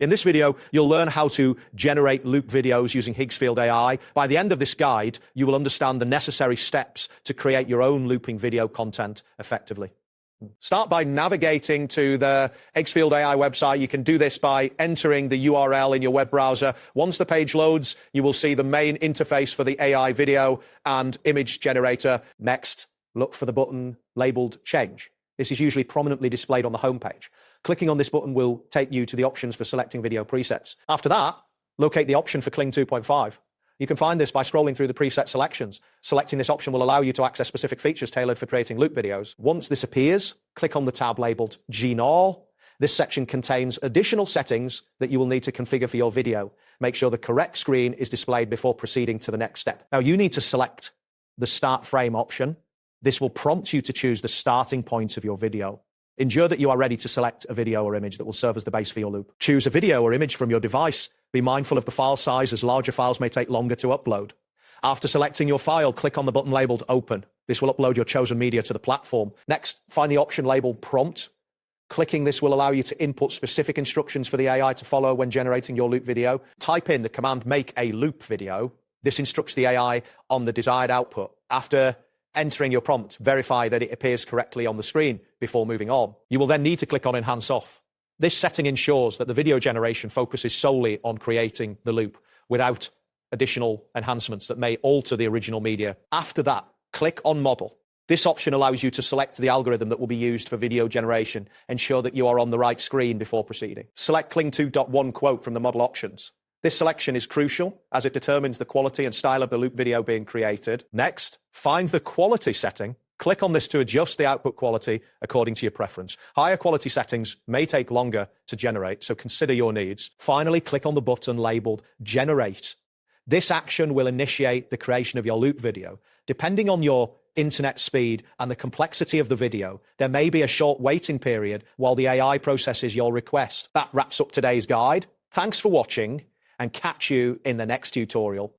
In this video, you'll learn how to generate loop videos using Higgsfield AI. By the end of this guide, you will understand the necessary steps to create your own looping video content effectively. Start by navigating to the Higgsfield AI website. You can do this by entering the URL in your web browser. Once the page loads, you will see the main interface for the AI video and image generator. Next, look for the button labeled Change. This is usually prominently displayed on the homepage. Clicking on this button will take you to the options for selecting video presets. After that, locate the option for Kling 2.5. You can find this by scrolling through the preset selections. Selecting this option will allow you to access specific features tailored for creating loop videos. Once this appears, click on the tab labeled GNAL. This section contains additional settings that you will need to configure for your video. Make sure the correct screen is displayed before proceeding to the next step. Now, you need to select the start frame option. This will prompt you to choose the starting point of your video. Ensure that you are ready to select a video or image that will serve as the base for your loop. Choose a video or image from your device. Be mindful of the file size, as larger files may take longer to upload. After selecting your file, click on the button labeled Open. This will upload your chosen media to the platform. Next, find the option labeled Prompt. Clicking this will allow you to input specific instructions for the AI to follow when generating your loop video. Type in the command Make a Loop Video. This instructs the AI on the desired output. After entering your prompt, verify that it appears correctly on the screen before moving on. You will then need to click on Enhance Off. This setting ensures that the video generation focuses solely on creating the loop without additional enhancements that may alter the original media. After that, click on Model. This option allows you to select the algorithm that will be used for video generation. Ensure that you are on the right screen before proceeding. Select Kling 2.1 quote from the model options. This selection is crucial as it determines the quality and style of the loop video being created. Next, find the quality setting. Click on this to adjust the output quality according to your preference. Higher quality settings may take longer to generate, so consider your needs. Finally, click on the button labeled Generate. This action will initiate the creation of your loop video. Depending on your internet speed and the complexity of the video, there may be a short waiting period while the AI processes your request. That wraps up today's guide. Thanks for watching, and catch you in the next tutorial.